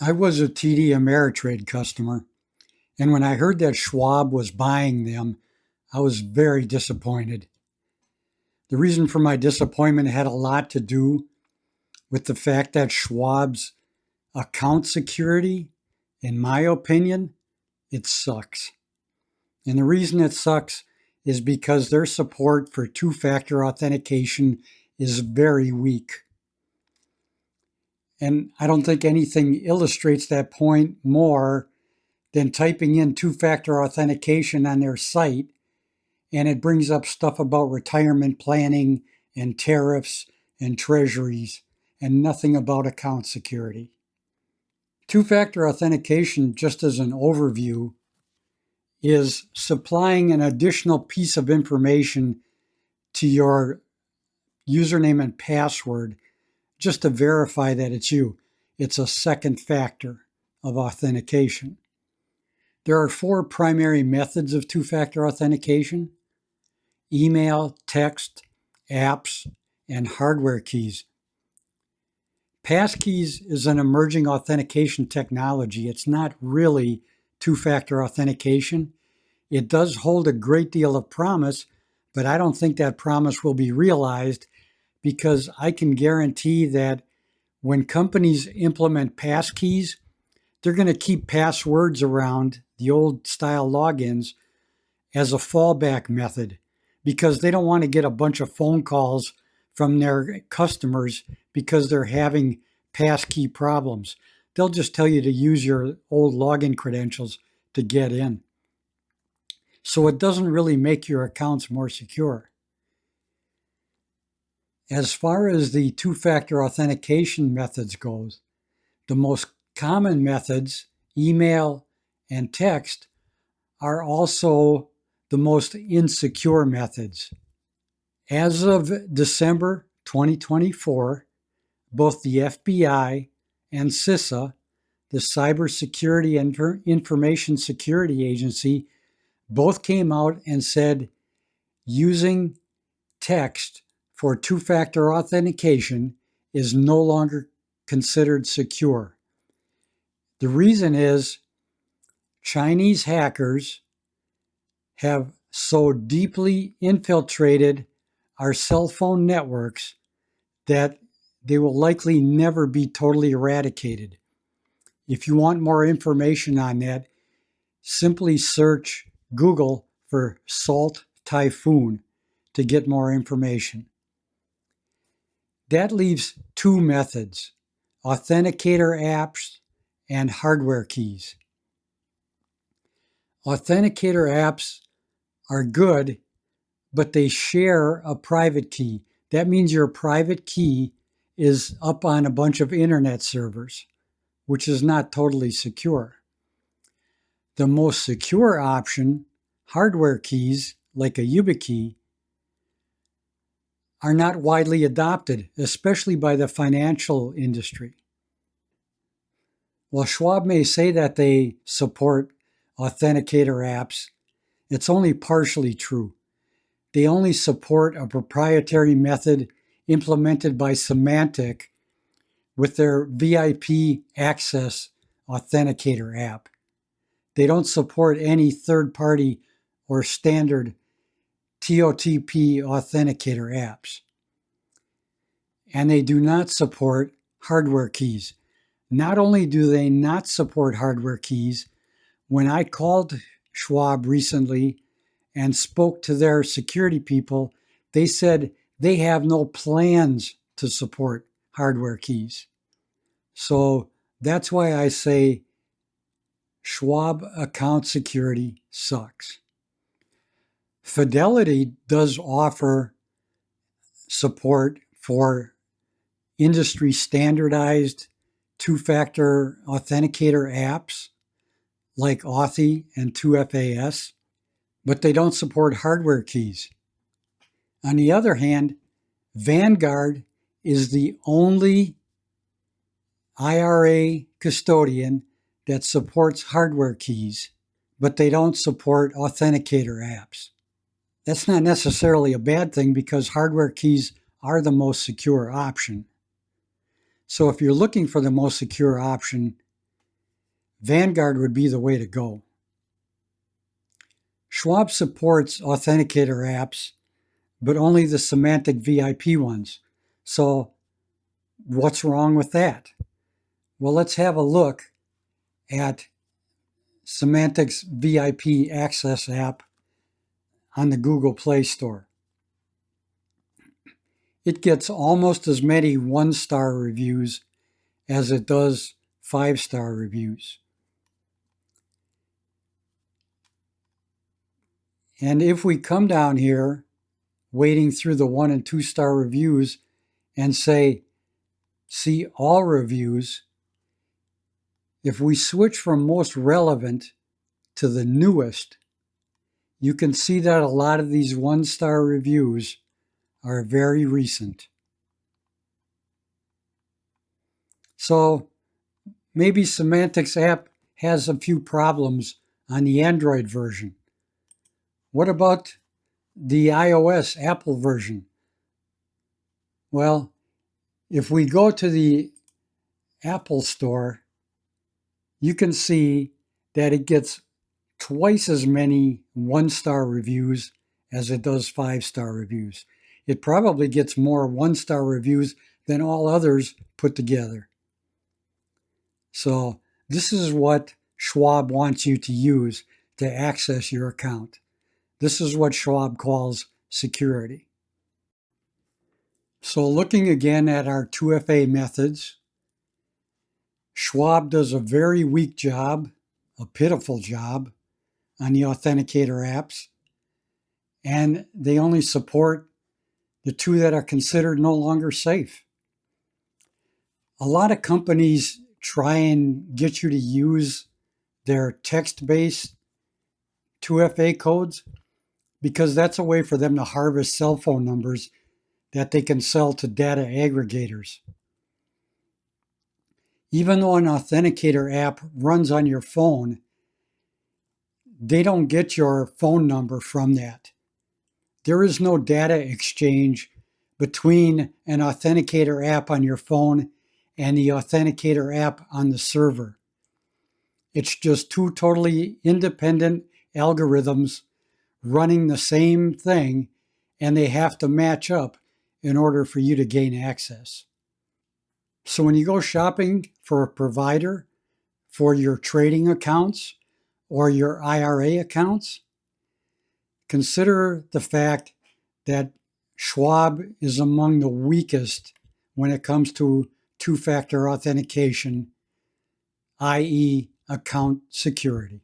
I was a TD Ameritrade customer, and when I heard that Schwab was buying them, I was very disappointed. The reason for my disappointment had a lot to do with the fact that Schwab's account security, in my opinion, it sucks. And the reason it sucks is because their support for two-factor authentication is very weak. And I don't think anything illustrates that point more than typing in two-factor authentication on their site, and it brings up stuff about retirement planning and tariffs and treasuries and nothing about account security. Two-factor authentication, just as an overview, is supplying an additional piece of information to your username and password just to verify that it's you. It's a second factor of authentication. There are four primary methods of two-factor authentication: email, text, apps, and hardware keys. Passkeys is an emerging authentication technology. It's not really two-factor authentication. It does hold a great deal of promise, but I don't think that promise will be realized, because I can guarantee that when companies implement passkeys, they're going to keep passwords around, the old style logins, as a fallback method, because they don't want to get a bunch of phone calls from their customers because they're having passkey problems. They'll just tell you to use your old login credentials to get in. So it doesn't really make your accounts more secure. As far as the two-factor authentication methods goes, the most common methods, email and text, are also the most insecure methods. As of December 2024, both the FBI and CISA, the Cybersecurity and Information Security Agency, both came out and said using text for two-factor authentication is no longer considered secure. The reason is Chinese hackers have so deeply infiltrated our cell phone networks that they will likely never be totally eradicated. If you want more information on that, simply search Google for Salt Typhoon to get more information. That leaves two methods: authenticator apps and hardware keys. Authenticator apps are good, but they share a private key. That means your private key is up on a bunch of internet servers, which is not totally secure. The most secure option, hardware keys like a YubiKey, are not widely adopted, especially by the financial industry. While Schwab may say that they support authenticator apps, it's only partially true. They only support a proprietary method implemented by Symantec with their VIP Access Authenticator app. They don't support any third-party or standard TOTP authenticator apps. And they do not support hardware keys. Not only do they not support hardware keys, when I called Schwab recently and spoke to their security people, they said they have no plans to support hardware keys. So that's why I say Schwab Account Security sucks. Fidelity does offer support for industry standardized two-factor authenticator apps like Authy and 2FAS, but they don't support hardware keys. On the other hand, Vanguard is the only IRA custodian that supports hardware keys, but they don't support authenticator apps. That's not necessarily a bad thing, because hardware keys are the most secure option. So if you're looking for the most secure option, Vanguard would be the way to go. Schwab supports authenticator apps, but only the Symantec VIP ones. So what's wrong with that? Well, let's have a look at Symantec's VIP Access app on the Google Play Store. It gets almost as many 1-star reviews as it does 5-star reviews. And if we come down here, wading through the 1- and 2-star reviews, and say, see all reviews, if we switch from most relevant to the newest, you can see that a lot of these 1-star reviews are very recent. So maybe Symantec's app has a few problems on the Android version. What about the iOS Apple version? Well, if we go to the Apple Store, you can see that it gets twice as many 1-star reviews as it does 5-star reviews. It probably gets more 1-star reviews than all others put together. So this is what Schwab wants you to use to access your account. This is what Schwab calls security. So looking again at our 2FA methods, Schwab does a very weak job, a pitiful job, on the authenticator apps, and they only support the 2 that are considered no longer safe. A lot of companies try and get you to use their text-based 2FA codes because that's a way for them to harvest cell phone numbers that they can sell to data aggregators. Even though an authenticator app runs on your phone, they don't get your phone number from that. There is no data exchange between an authenticator app on your phone and the authenticator app on the server. It's just 2 totally independent algorithms running the same thing, and they have to match up in order for you to gain access. So when you go shopping for a provider for your trading accounts or your IRA accounts, consider the fact that Schwab is among the weakest when it comes to 2-factor authentication, i.e., account security.